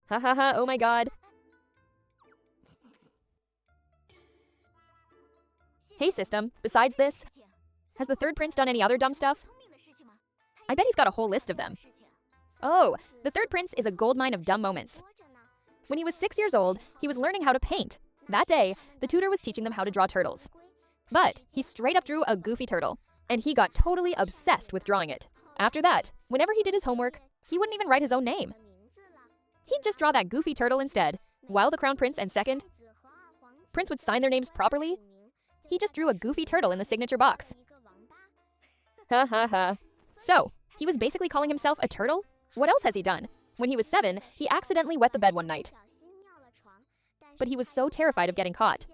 Ha ha ha, oh my god. Hey system, besides this, has the third prince done any other dumb stuff? I bet he's got a whole list of them. Oh, the third prince is a goldmine of dumb moments. When he was 6 years old, he was learning how to paint. That day, the tutor was teaching them how to draw turtles. But he straight up drew a goofy turtle, and he got totally obsessed with drawing it. After that, whenever he did his homework, he wouldn't even write his own name. He'd just draw that goofy turtle instead, while the crown prince and second prince would sign their names properly. He just drew a goofy turtle in the signature box. Ha ha ha. So, he was basically calling himself a turtle? What else has he done? When he was 7, he accidentally wet the bed one night. But he was so terrified of getting caught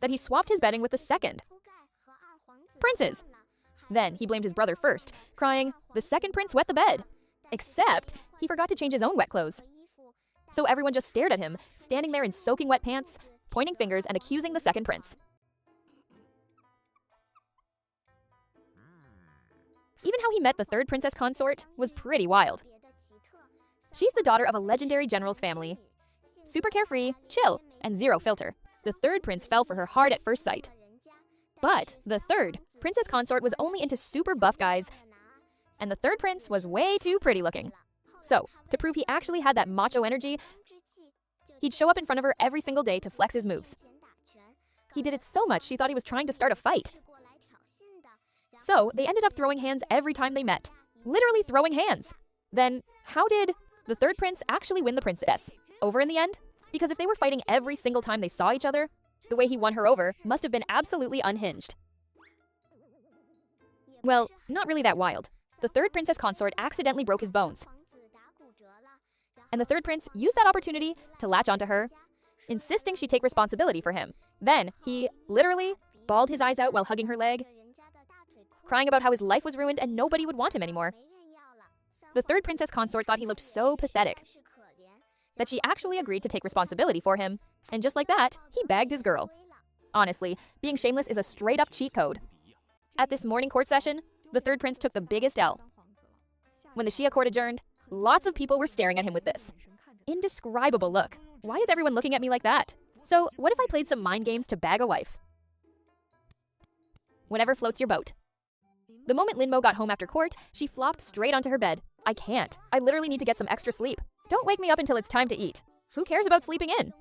that he swapped his bedding with the second prince's. Then he blamed his brother first, crying, "The second prince wet the bed." Except he forgot to change his own wet clothes. So everyone just stared at him, standing there in soaking wet pants, pointing fingers and accusing the second prince. Even how he met the third princess consort was pretty wild. She's the daughter of a legendary general's family. Super carefree, chill, and zero filter. The third prince fell for her hard at first sight. But the third princess consort was only into super buff guys, and the third prince was way too pretty looking. So, to prove he actually had that macho energy, he'd show up in front of her every single day to flex his moves. He did it so much she thought he was trying to start a fight. So, they ended up throwing hands every time they met. Literally throwing hands. Then, how did the third prince actually win the princess over in the end? Because if they were fighting every single time they saw each other, the way he won her over must have been absolutely unhinged. Well, not really that wild. The third princess consort accidentally broke his bones. And the third prince used that opportunity to latch onto her, insisting she take responsibility for him. Then, he literally bawled his eyes out while hugging her leg, crying about how his life was ruined and nobody would want him anymore. The third princess consort thought he looked so pathetic that she actually agreed to take responsibility for him, and just like that, he bagged his girl. Honestly, being shameless is a straight-up cheat code. At this morning court session, the third prince took the biggest L. When the Shia court adjourned, lots of people were staring at him with this indescribable look. Why is everyone looking at me like that? So, what if I played some mind games to bag a wife? Whatever floats your boat. The moment Lin Mo got home after court, she flopped straight onto her bed. I can't. I literally need to get some extra sleep. Don't wake me up until it's time to eat. Who cares about sleeping in?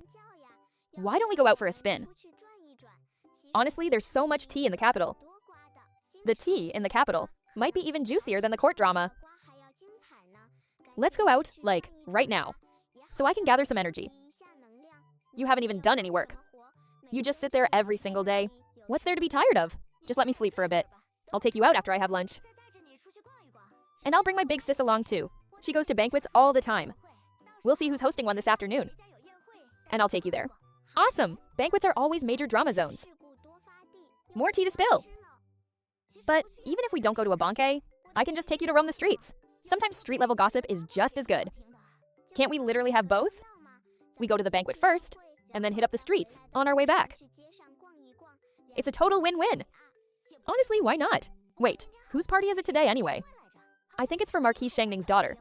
Why don't we go out for a spin? Honestly, there's so much tea in the capital. The tea in the capital might be even juicier than the court drama. Let's go out, like, right now, so I can gather some energy. You haven't even done any work. You just sit there every single day. What's there to be tired of? Just let me sleep for a bit. I'll take you out after I have lunch. And I'll bring my big sis along too. She goes to banquets all the time. We'll see who's hosting one this afternoon. And I'll take you there. Awesome! Banquets are always major drama zones. More tea to spill. But even if we don't go to a banquet, I can just take you to roam the streets. Sometimes street-level gossip is just as good. Can't we literally have both? We go to the banquet first, and then hit up the streets on our way back. It's a total win-win. Honestly, why not? Wait, whose party is it today anyway? I think it's for Marquis Shangning's daughter.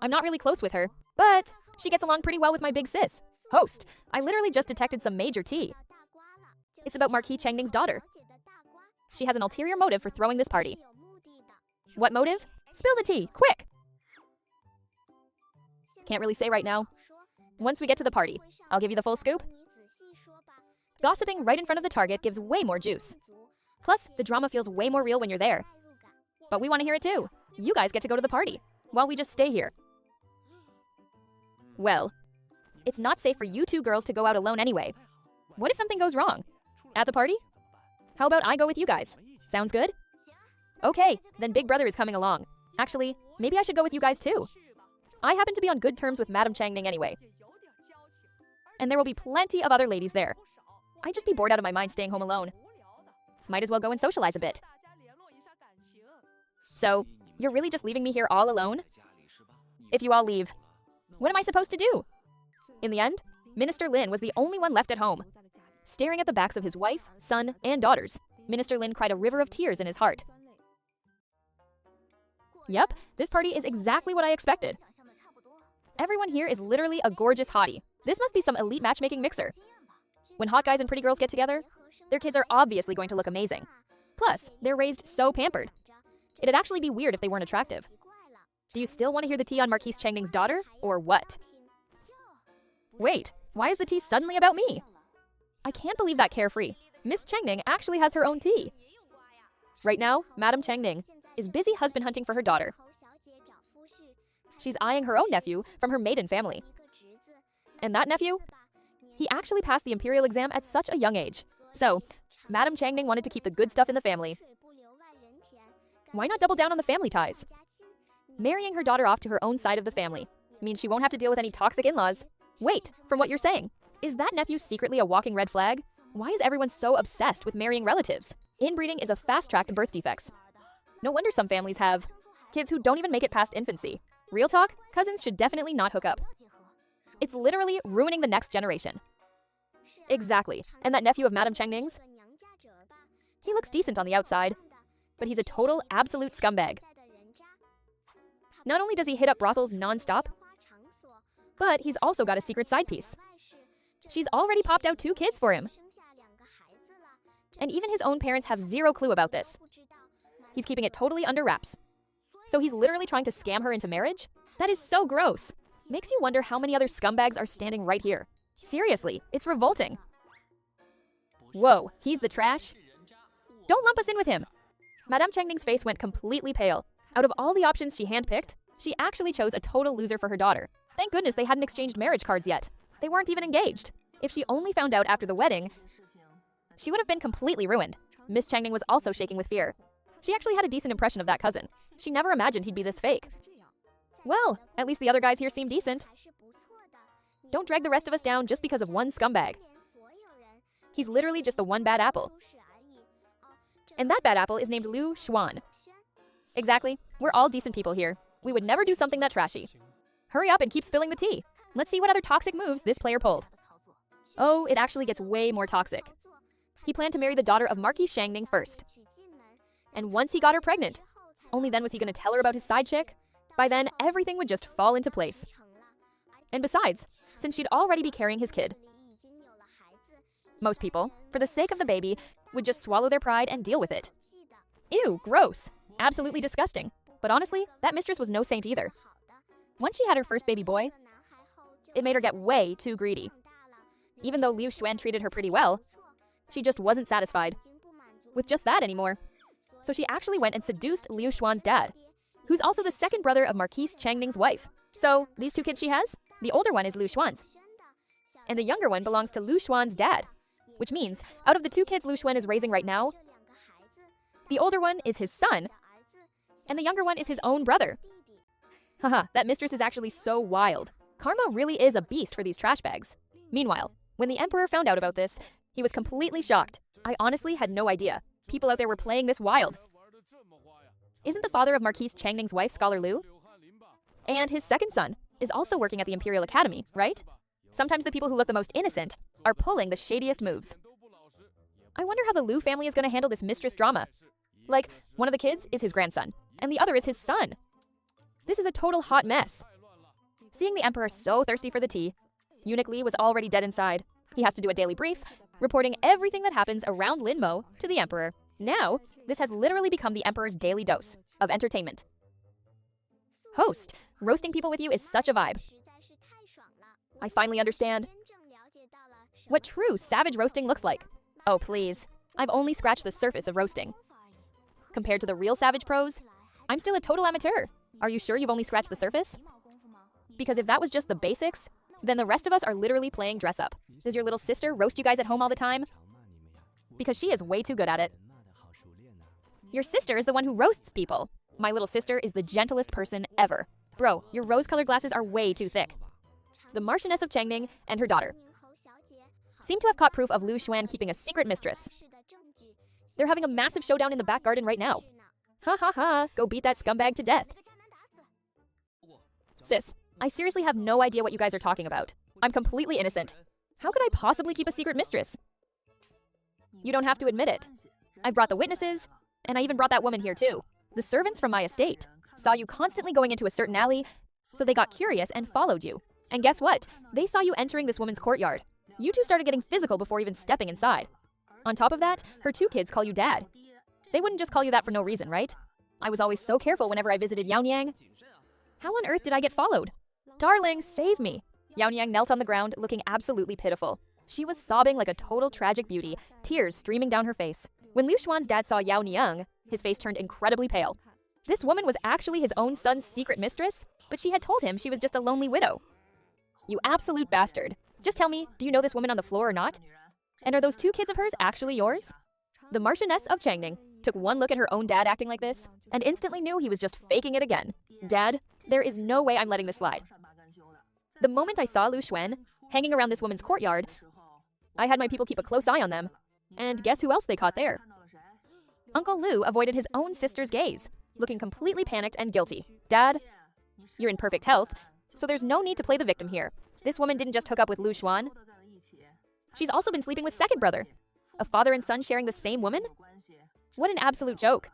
I'm not really close with her, but she gets along pretty well with my big sis. Host, I literally just detected some major tea. It's about Marquis Changning's daughter. She has an ulterior motive for throwing this party. What motive? Spill the tea, quick! Can't really say right now. Once we get to the party, I'll give you the full scoop. Gossiping right in front of the target gives way more juice. Plus, the drama feels way more real when you're there. But we want to hear it too. You guys get to go to the party, while we just stay here. Well, it's not safe for you two girls to go out alone anyway. What if something goes wrong? At the party? How about I go with you guys? Sounds good? Okay, then Big Brother is coming along. Actually, maybe I should go with you guys too. I happen to be on good terms with Madame Changning anyway. And there will be plenty of other ladies there. I'd just be bored out of my mind staying home alone. Might as well go and socialize a bit. So, you're really just leaving me here all alone? If you all leave, what am I supposed to do? In the end, Minister Lin was the only one left at home. Staring at the backs of his wife, son, and daughters, Minister Lin cried a river of tears in his heart. Yep, this party is exactly what I expected. Everyone here is literally a gorgeous hottie. This must be some elite matchmaking mixer. When hot guys and pretty girls get together, their kids are obviously going to look amazing. Plus, they're raised so pampered. It'd actually be weird if they weren't attractive. Do you still want to hear the tea on Marquise Changning's daughter, or what? Wait, why is the tea suddenly about me? I can't believe that carefree. Miss Changning actually has her own tea. Right now, Madame Changning is busy husband hunting for her daughter. She's eyeing her own nephew from her maiden family. And that nephew? He actually passed the imperial exam at such a young age. So, Madame Changning wanted to keep the good stuff in the family. Why not double down on the family ties? Marrying her daughter off to her own side of the family means she won't have to deal with any toxic in-laws. Wait, from what you're saying, is that nephew secretly a walking red flag? Why is everyone so obsessed with marrying relatives? Inbreeding is a fast track to birth defects. No wonder some families have kids who don't even make it past infancy. Real talk, cousins should definitely not hook up. It's literally ruining the next generation. Exactly, and that nephew of Madame Changning's? He looks decent on the outside, but he's a total, absolute scumbag. Not only does he hit up brothels non-stop, but he's also got a secret side piece. She's already popped out 2 kids for him. And even his own parents have zero clue about this. He's keeping it totally under wraps. So he's literally trying to scam her into marriage? That is so gross. Makes you wonder how many other scumbags are standing right here. Seriously, it's revolting. Whoa, he's the trash? Don't lump us in with him. Madame Changning's face went completely pale. Out of all the options she handpicked, she actually chose a total loser for her daughter. Thank goodness they hadn't exchanged marriage cards yet. They weren't even engaged. If she only found out after the wedding, she would have been completely ruined. Miss Changning was also shaking with fear. She actually had a decent impression of that cousin. She never imagined he'd be this fake. Well, at least the other guys here seem decent. Don't drag the rest of us down just because of one scumbag. He's literally just the one bad apple. And that bad apple is named Liu Xuan. Exactly. We're all decent people here. We would never do something that trashy. Hurry up and keep spilling the tea. Let's see what other toxic moves this player pulled. Oh, it actually gets way more toxic. He planned to marry the daughter of Marquis Changning first. And once he got her pregnant, only then was he going to tell her about his side chick. By then, everything would just fall into place. And besides, since she'd already be carrying his kid, most people, for the sake of the baby, would just swallow their pride and deal with it. Ew, gross. Absolutely disgusting. But honestly, that mistress was no saint either. Once she had her first baby boy, it made her get way too greedy. Even though Liu Xuan treated her pretty well, she just wasn't satisfied with just that anymore. So she actually went and seduced Liu Xuan's dad, who's also the second brother of Marquise Changning's wife. So, these 2 kids she has, the older one is Liu Xuan's, and the younger one belongs to Liu Xuan's dad, which means, out of the 2 kids Liu Xuan is raising right now, the older one is his son, and the younger one is his own brother. Haha, that mistress is actually so wild. Karma really is a beast for these trash bags. Meanwhile, when the emperor found out about this, he was completely shocked. I honestly had no idea. People out there were playing this wild. Isn't the father of Marquise Changning's wife Scholar Liu? And his second son is also working at the Imperial Academy, right? Sometimes the people who look the most innocent are pulling the shadiest moves. I wonder how the Liu family is going to handle this mistress drama. Like, one of the kids is his grandson, and the other is his son. This is a total hot mess. Seeing the emperor so thirsty for the tea, Eunuch Li was already dead inside. He has to do a daily brief, reporting everything that happens around Lin Mo to the emperor. Now, this has literally become the emperor's daily dose of entertainment. Host, roasting people with you is such a vibe. I finally understand what true savage roasting looks like. Oh, please. I've only scratched the surface of roasting. Compared to the real savage pros, I'm still a total amateur. Are you sure you've only scratched the surface? Because if that was just the basics, then the rest of us are literally playing dress up. Does your little sister roast you guys at home all the time? Because she is way too good at it. Your sister is the one who roasts people. My little sister is the gentlest person ever. Bro, your rose-colored glasses are way too thick. The Marchioness of Changning and her daughter seem to have caught proof of Liu Xuan keeping a secret mistress. They're having a massive showdown in the back garden right now. Ha ha ha, go beat that scumbag to death. Sis, I seriously have no idea what you guys are talking about. I'm completely innocent. How could I possibly keep a secret mistress? You don't have to admit it. I've brought the witnesses, and I even brought that woman here too. The servants from my estate saw you constantly going into a certain alley So they got curious and followed you. And guess what? They saw you entering this woman's courtyard. You two started getting physical before even stepping inside. On top of that, her two kids call you dad. They wouldn't just call you that for no reason, right? I was always so careful whenever I visited Yaonyang. How on earth did I get followed? Darling, save me. Yaonyang knelt on the ground, looking absolutely pitiful. She was sobbing like a total tragic beauty, tears streaming down her face. When Liu Xuan's dad saw Yaonyang, his face turned incredibly pale. This woman was actually his own son's secret mistress, but she had told him she was just a lonely widow. You absolute bastard. Just tell me, do you know this woman on the floor or not? And are those two kids of hers actually yours? The Marchioness of Changning took one look at her own dad acting like this, and instantly knew he was just faking it again. Dad, there is no way I'm letting this slide. The moment I saw Liu Xuan hanging around this woman's courtyard, I had my people keep a close eye on them. And guess who else they caught there? Uncle Liu avoided his own sister's gaze, looking completely panicked and guilty. Dad, you're in perfect health, so there's no need to play the victim here. This woman didn't just hook up with Liu Xuan. She's also been sleeping with second brother. A father and son sharing the same woman? What an absolute joke.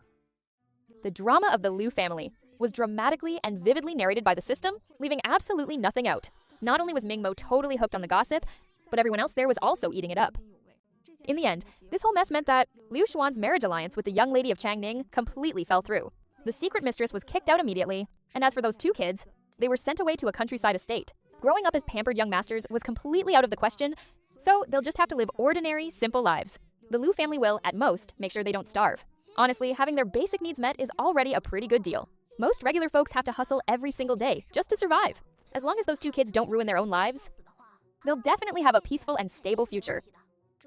The drama of the Liu family was dramatically and vividly narrated by the system, leaving absolutely nothing out. Not only was Ming Mo totally hooked on the gossip, but everyone else there was also eating it up. In the end, this whole mess meant that Liu Xuan's marriage alliance with the young lady of Changning completely fell through. The secret mistress was kicked out immediately, and as for those two kids, they were sent away to a countryside estate. Growing up as pampered young masters was completely out of the question, so they'll just have to live ordinary, simple lives. The Liu family will, at most, make sure they don't starve. Honestly, having their basic needs met is already a pretty good deal. Most regular folks have to hustle every single day just to survive. As long as those two kids don't ruin their own lives, they'll definitely have a peaceful and stable future.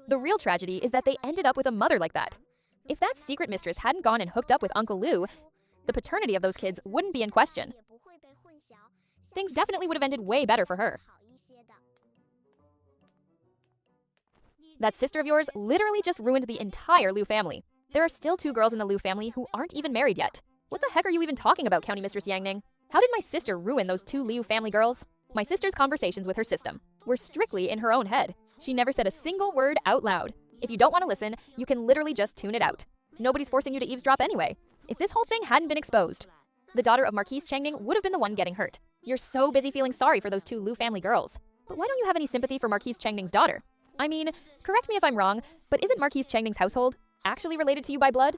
The real tragedy is that they ended up with a mother like that. If that secret mistress hadn't gone and hooked up with Uncle Liu, the paternity of those kids wouldn't be in question. Things definitely would have ended way better for her. That sister of yours literally just ruined the entire Liu family. There are still two girls in the Liu family who aren't even married yet. What the heck are you even talking about, County Mistress Yangning? How did my sister ruin those two Liu family girls? My sister's conversations with her system were strictly in her own head. She never said a single word out loud. If you don't want to listen, you can literally just tune it out. Nobody's forcing you to eavesdrop anyway. If this whole thing hadn't been exposed, the daughter of Marquise Changning would have been the one getting hurt. You're so busy feeling sorry for those two Liu family girls. But why don't you have any sympathy for Marquise Changning's daughter? I mean, correct me if I'm wrong, but isn't Marquise Changning's household actually related to you by blood?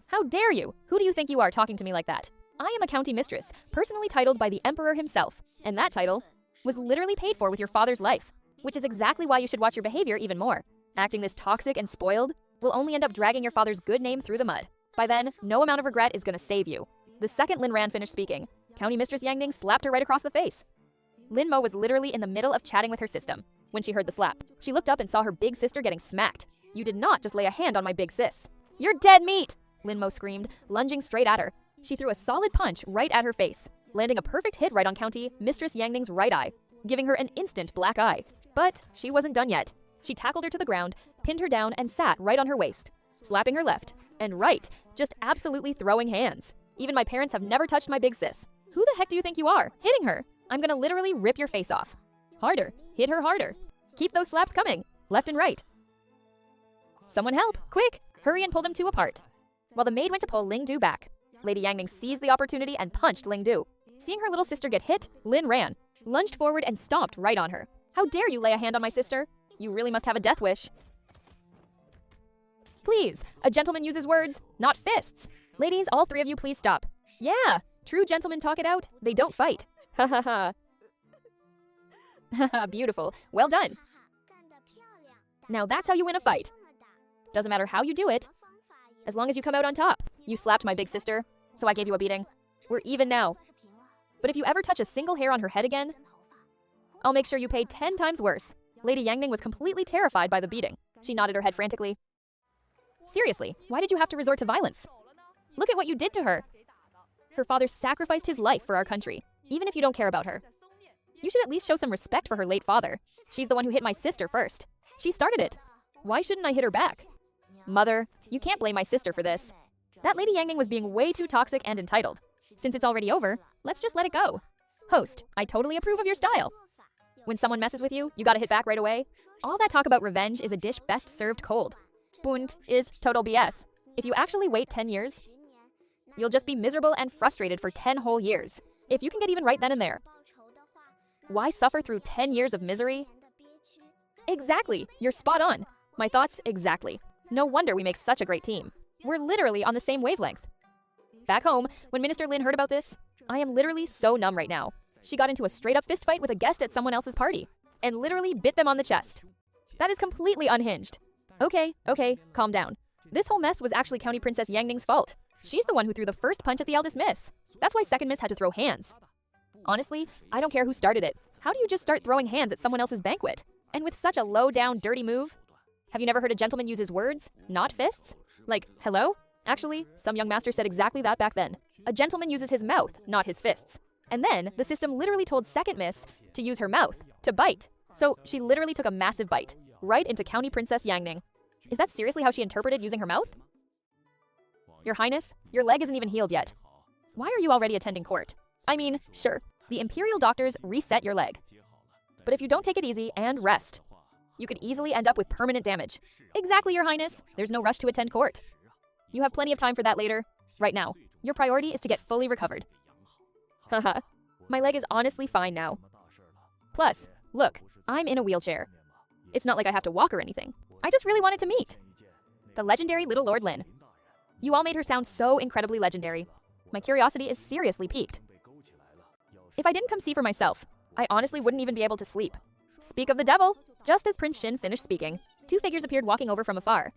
How dare you? Who do you think you are talking to me like that? I am a county mistress, personally titled by the emperor himself, and that title was literally paid for with your father's life, which is exactly why you should watch your behavior even more. Acting this toxic and spoiled will only end up dragging your father's good name through the mud. By then, no amount of regret is going to save you. The second Lin Ran finished speaking, County Mistress Yangning slapped her right across the face. Lin Mo was literally in the middle of chatting with her system when she heard the slap. She looked up and saw her big sister getting smacked. You did not just lay a hand on my big sis. You're dead meat! Lin Mo screamed, lunging straight at her. She threw a solid punch right at her face, landing a perfect hit right on County Mistress Yangning's right eye, giving her an instant black eye. But she wasn't done yet. She tackled her to the ground, pinned her down, and sat right on her waist, slapping her left and right, just absolutely throwing hands. Even my parents have never touched my big sis. Who the heck do you think you are, hitting her? I'm gonna literally rip your face off. Harder, hit her harder. Keep those slaps coming, left and right. Someone help, quick, hurry and pull them two apart. While the maid went to pull Ling Du back, Lady Yangning seized the opportunity and punched Ling Du. Seeing her little sister get hit, Lin ran, lunged forward and stomped right on her. How dare you lay a hand on my sister? You really must have a death wish. Please, a gentleman uses words, not fists. Ladies, all three of you please stop. Yeah, true gentlemen talk it out, they don't fight. Ha ha ha. Haha, beautiful, well done. Now that's how you win a fight. Doesn't matter how you do it, as long as you come out on top. You slapped my big sister, so I gave you a beating. We're even now. But if you ever touch a single hair on her head again, I'll make sure you pay 10 times worse. Lady Yangning was completely terrified by the beating. She nodded her head frantically. Seriously, why did you have to resort to violence? Look at what you did to her. Her father sacrificed his life for our country, even if you don't care about her. You should at least show some respect for her late father. She's the one who hit my sister first. She started it. Why shouldn't I hit her back? Mother, you can't blame my sister for this. That Lady Yangning was being way too toxic and entitled. Since it's already over, let's just let it go. Host, I totally approve of your style. When someone messes with you, you gotta hit back right away. All that talk about revenge is a dish best served cold. Bund is total BS. If you actually wait 10 years, you'll just be miserable and frustrated for 10 whole years. If you can get even right then and there, why suffer through 10 years of misery? Exactly, you're spot on. My thoughts, exactly. No wonder we make such a great team. We're literally on the same wavelength. Back home, when Minister Lin heard about this, I am literally so numb right now. She got into a straight-up fistfight with a guest at someone else's party and literally bit them on the chest. That is completely unhinged. Okay, calm down. This whole mess was actually County Princess Yang Ning's fault. She's the one who threw the first punch at the eldest miss. That's why second miss had to throw hands. Honestly, I don't care who started it. How do you just start throwing hands at someone else's banquet? And with such a low-down, dirty move? Have you never heard a gentleman use his words, not fists? Like, hello? Actually, some young master said exactly that back then. A gentleman uses his mouth, not his fists. And then, the system literally told second miss to use her mouth, to bite. So, she literally took a massive bite, right into County Princess Yang Ning. Is that seriously how she interpreted using her mouth? Your Highness, your leg isn't even healed yet. Why are you already attending court? I mean, sure, the imperial doctors reset your leg. But if you don't take it easy and rest, you could easily end up with permanent damage. Exactly, Your Highness. There's no rush to attend court. You have plenty of time for that later. Right now, your priority is to get fully recovered. Haha, my leg is honestly fine now. Plus, look, I'm in a wheelchair. It's not like I have to walk or anything. I just really wanted to meet the legendary little Lord Lin. You all made her sound so incredibly legendary. My curiosity is seriously piqued. If I didn't come see for myself, I honestly wouldn't even be able to sleep. Speak of the devil! Just as Prince Shin finished speaking, two figures appeared walking over from afar.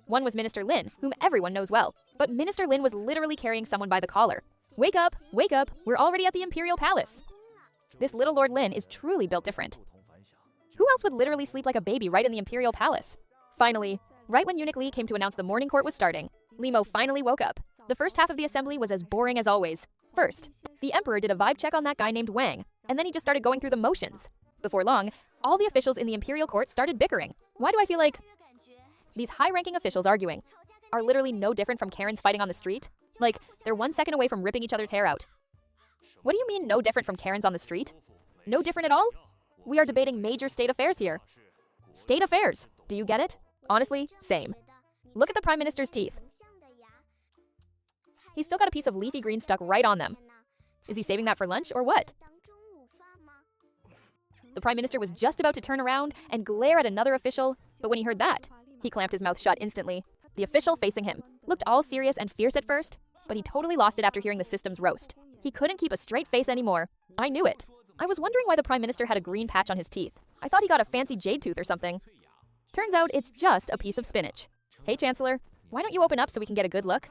One was Minister Lin, whom everyone knows well, but Minister Lin was literally carrying someone by the collar. Wake up! Wake up! We're already at the Imperial Palace! This little Lord Lin is truly built different. Who else would literally sleep like a baby right in the Imperial Palace? Finally, right when Eunuch Li came to announce the morning court was starting, Lin Mo finally woke up. The first half of the assembly was as boring as always. First, the Emperor did a vibe check on that guy named Wang, and then he just started going through the motions. Before long, all the officials in the Imperial Court started bickering. Why do I feel like these high-ranking officials arguing are literally no different from Karens fighting on the street? Like, they're 1 second away from ripping each other's hair out. What do you mean no different from Karens on the street? No different at all? We are debating major state affairs here. State affairs. Do you get it? Honestly, same. Look at the Prime Minister's teeth. He's still got a piece of leafy green stuck right on them. Is he saving that for lunch or what? The Prime Minister was just about to turn around and glare at another official, but when he heard that, he clamped his mouth shut instantly. The official facing him looked all serious and fierce at first, but he totally lost it after hearing the system's roast. He couldn't keep a straight face anymore. I knew it. I was wondering why the Prime Minister had a green patch on his teeth. I thought he got a fancy jade tooth or something. Turns out it's just a piece of spinach. Hey, Chancellor, why don't you open up so we can get a good look?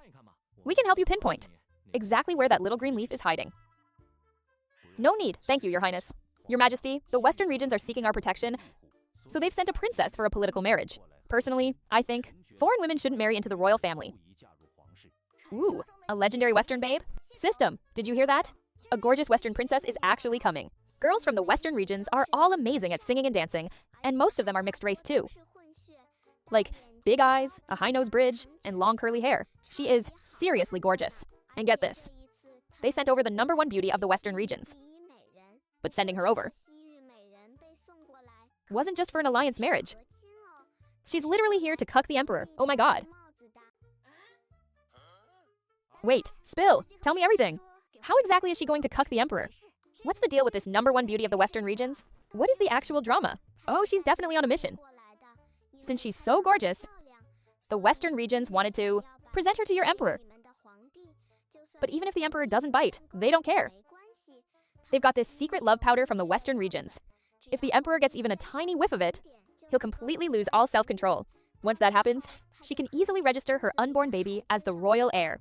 We can help you pinpoint exactly where that little green leaf is hiding. No need, thank you, Your Highness. Your Majesty, the Western regions are seeking our protection, so they've sent a princess for a political marriage. Personally, I think foreign women shouldn't marry into the royal family. Ooh, a legendary Western babe? System, did you hear that? A gorgeous Western princess is actually coming. Girls from the Western regions are all amazing at singing and dancing, and most of them are mixed race too. Like, big eyes, a high nose bridge, and long curly hair. She is seriously gorgeous. And get this, they sent over the #1 beauty of the Western regions. But sending her over wasn't just for an alliance marriage. She's literally here to cuck the Emperor. Oh my god. Wait, spill. Tell me everything. How exactly is she going to cuck the Emperor? What's the deal with this #1 beauty of the Western regions? What is the actual drama? Oh, she's definitely on a mission. Since she's so gorgeous, the Western regions wanted to present her to your Emperor. But even if the Emperor doesn't bite, they don't care. They've got this secret love powder from the Western regions. If the Emperor gets even a tiny whiff of it, he'll completely lose all self-control. Once that happens, she can easily register her unborn baby as the royal heir.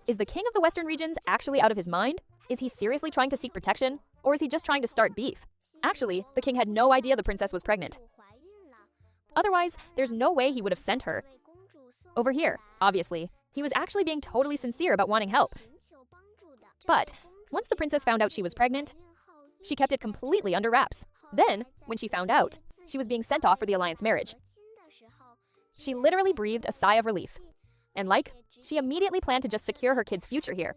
Is the king of the Western regions actually out of his mind? Is he seriously trying to seek protection? Or is he just trying to start beef? Actually, the king had no idea the princess was pregnant. Otherwise, there's no way he would have sent her. Over here, obviously, he was actually being totally sincere about wanting help. But once the princess found out she was pregnant, she kept it completely under wraps. Then, when she found out she was being sent off for the alliance marriage, she literally breathed a sigh of relief. And she immediately planned to just secure her kid's future here.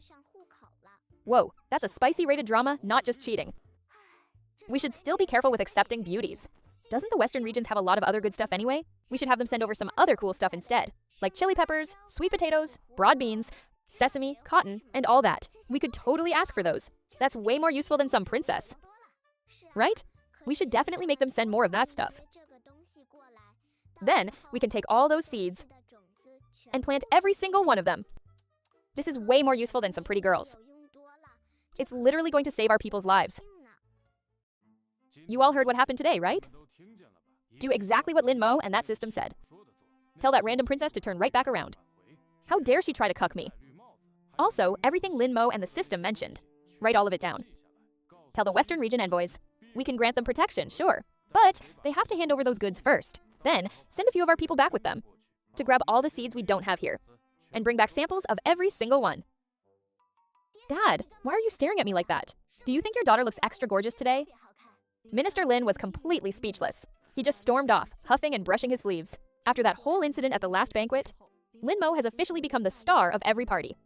Whoa, that's a spicy rated drama, not just cheating. We should still be careful with accepting beauties. Doesn't the Western regions have a lot of other good stuff anyway? We should have them send over some other cool stuff instead, like chili peppers, sweet potatoes, broad beans, Sesame, cotton, and all that. We could totally ask for those. That's way more useful than some princess. Right? We should definitely make them send more of that stuff. Then we can take all those seeds and plant every single one of them. This is way more useful than some pretty girls. It's literally going to save our people's lives. You all heard what happened today, right? Do exactly what Lin Mo and that system said. Tell that random princess to turn right back around. How dare she try to cuck me? Also, everything Lin Mo and the system mentioned. Write all of it down. Tell the Western region envoys. We can grant them protection, sure. But they have to hand over those goods first. Then, send a few of our people back with them to grab all the seeds we don't have here. And bring back samples of every single one. Dad, why are you staring at me like that? Do you think your daughter looks extra gorgeous today? Minister Lin was completely speechless. He just stormed off, huffing and brushing his sleeves. After that whole incident at the last banquet, Lin Mo has officially become the star of every party.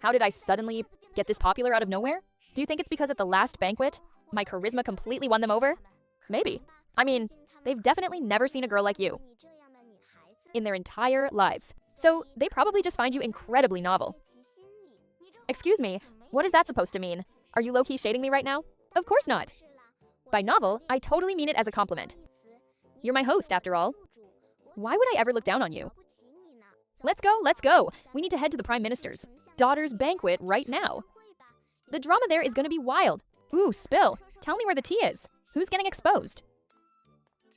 How did I suddenly get this popular out of nowhere? Do you think it's because at the last banquet, my charisma completely won them over? Maybe. I mean, they've definitely never seen a girl like you in their entire lives. So they probably just find you incredibly novel. Excuse me, what is that supposed to mean? Are you low-key shading me right now? Of course not. By novel, I totally mean it as a compliment. You're my host, after all. Why would I ever look down on you? Let's go, let's go. We need to head to the Prime Minister's daughter's banquet right now. The drama there is going to be wild. Ooh, spill. Tell me where the tea is. Who's getting exposed?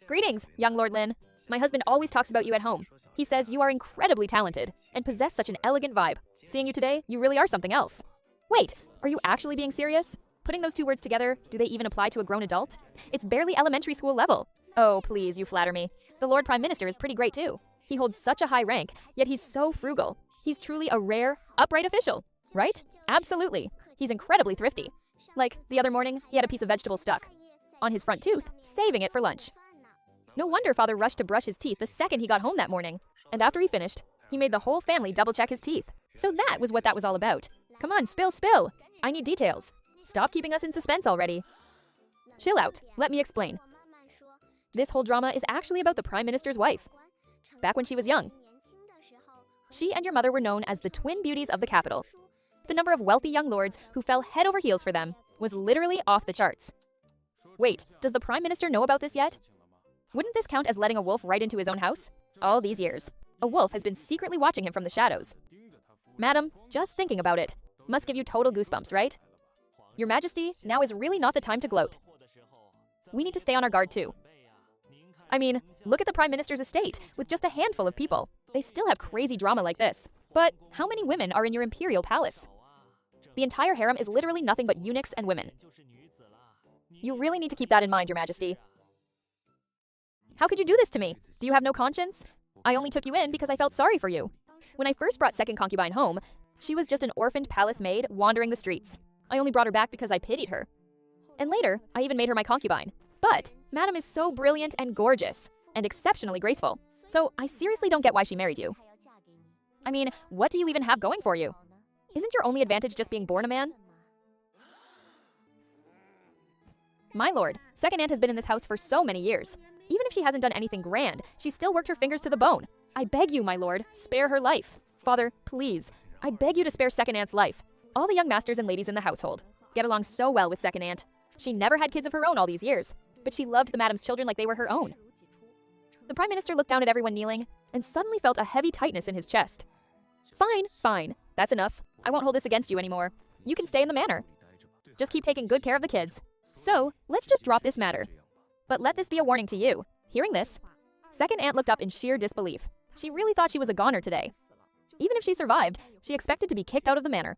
Greetings, young Lord Lin. My husband always talks about you at home. He says you are incredibly talented and possess such an elegant vibe. Seeing you today, you really are something else. Wait, are you actually being serious? Putting those two words together, do they even apply to a grown adult? It's barely elementary school level. Oh, please, you flatter me. The Lord Prime Minister is pretty great too. He holds such a high rank, yet he's so frugal. He's truly a rare, upright official, right? Absolutely. He's incredibly thrifty. Like, the other morning, he had a piece of vegetable stuck on his front tooth, saving it for lunch. No wonder Father rushed to brush his teeth the second he got home that morning. And after he finished, he made the whole family double-check his teeth. So that was what that was all about. Come on, spill, spill. I need details. Stop keeping us in suspense already. Chill out. Let me explain. This whole drama is actually about the Prime Minister's wife. Back when she was young, she and your mother were known as the twin beauties of the capital. The number of wealthy young lords who fell head over heels for them was literally off the charts. Wait, does the Prime Minister know about this yet? Wouldn't this count as letting a wolf right into his own house? All these years, a wolf has been secretly watching him from the shadows. Madam, just thinking about it must give you total goosebumps, right? Your Majesty, now is really not the time to gloat. We need to stay on our guard too. I mean, look at the Prime Minister's estate, with just a handful of people. They still have crazy drama like this. But how many women are in your imperial palace? The entire harem is literally nothing but eunuchs and women. You really need to keep that in mind, Your Majesty. How could you do this to me? Do you have no conscience? I only took you in because I felt sorry for you. When I first brought second concubine home, she was just an orphaned palace maid wandering the streets. I only brought her back because I pitied her. And later, I even made her my concubine. But Madam is so brilliant and gorgeous, and exceptionally graceful. So I seriously don't get why she married you. I mean, what do you even have going for you? Isn't your only advantage just being born a man? My lord, second aunt has been in this house for so many years. Even if she hasn't done anything grand, she still worked her fingers to the bone. I beg you, my lord, spare her life. Father, please, I beg you to spare second aunt's life. All the young masters and ladies in the household get along so well with second aunt. She never had kids of her own all these years, but she loved the madam's children like they were her own. The Prime Minister looked down at everyone kneeling and suddenly felt a heavy tightness in his chest. Fine, fine. That's enough. I won't hold this against you anymore. You can stay in the manor. Just keep taking good care of the kids. So, let's just drop this matter. But let this be a warning to you. Hearing this, second aunt looked up in sheer disbelief. She really thought she was a goner today. Even if she survived, she expected to be kicked out of the manor.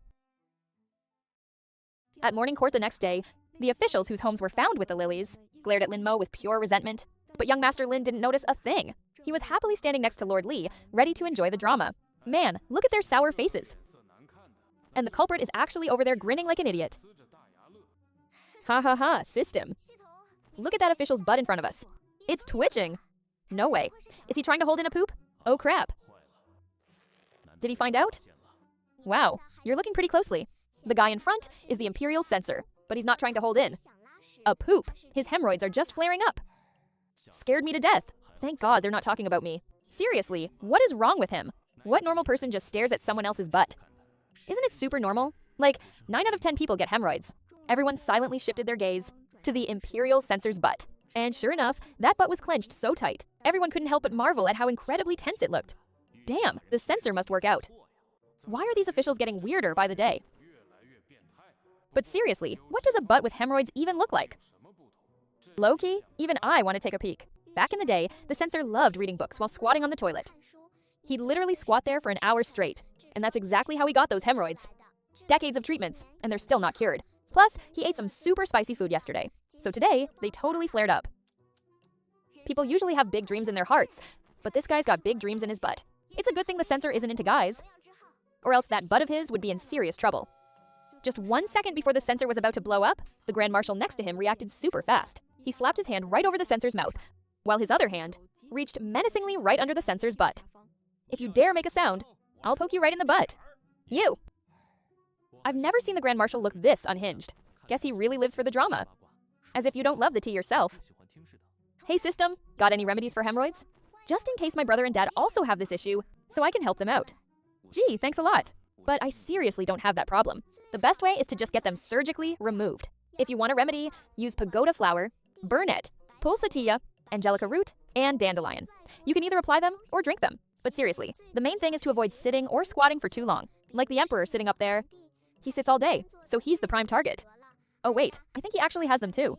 At morning court the next day, the officials whose homes were found with the lilies glared at Lin Mo with pure resentment. But young Master Lin didn't notice a thing. He was happily standing next to Lord Li, ready to enjoy the drama. Man, look at their sour faces. And the culprit is actually over there grinning like an idiot. Ha ha ha, system. Look at that official's butt in front of us. It's twitching. No way. Is he trying to hold in a poop? Oh crap. Did he find out? Wow, you're looking pretty closely. The guy in front is the imperial censor, but he's not trying to hold in a poop. His hemorrhoids are just flaring up. Scared me to death. Thank God they're not talking about me. Seriously, what is wrong with him? What normal person just stares at someone else's butt? Isn't it super normal? Like, 9 out of 10 people get hemorrhoids. Everyone silently shifted their gaze to the imperial censor's butt. And sure enough, that butt was clenched so tight, everyone couldn't help but marvel at how incredibly tense it looked. Damn, the censor must work out. Why are these officials getting weirder by the day? But seriously, what does a butt with hemorrhoids even look like? Low-key, even I want to take a peek. Back in the day, the censor loved reading books while squatting on the toilet. He'd literally squat there for an hour straight, and that's exactly how he got those hemorrhoids. Decades of treatments, and they're still not cured. Plus, he ate some super spicy food yesterday, so today, they totally flared up. People usually have big dreams in their hearts, but this guy's got big dreams in his butt. It's a good thing the censor isn't into guys, or else that butt of his would be in serious trouble. Just 1 second before the censor was about to blow up, the Grand Marshal next to him reacted super fast. He slapped his hand right over the censor's mouth, while his other hand reached menacingly right under the censor's butt. If you dare make a sound, I'll poke you right in the butt. You! I've never seen the Grand Marshal look this unhinged. Guess he really lives for the drama. As if you don't love the tea yourself. Hey system, got any remedies for hemorrhoids? Just in case my brother and dad also have this issue, so I can help them out. Gee, thanks a lot. But I seriously don't have that problem. The best way is to just get them surgically removed. If you want a remedy, use pagoda flower, burnet, pulsatilla, angelica root, and dandelion. You can either apply them or drink them. But seriously, the main thing is to avoid sitting or squatting for too long. Like the Emperor sitting up there. He sits all day, so he's the prime target. Oh wait, I think he actually has them too.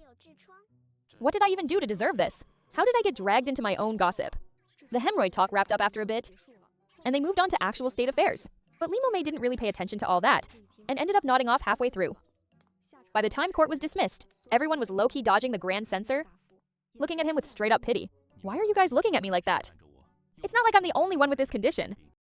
What did I even do to deserve this? How did I get dragged into my own gossip? The hemorrhoid talk wrapped up after a bit, and they moved on to actual state affairs. But Lin Mo didn't really pay attention to all that, and ended up nodding off halfway through. By the time court was dismissed, everyone was low-key dodging the Grand Censor, looking at him with straight-up pity. Why are you guys looking at me like that? It's not like I'm the only one with this condition.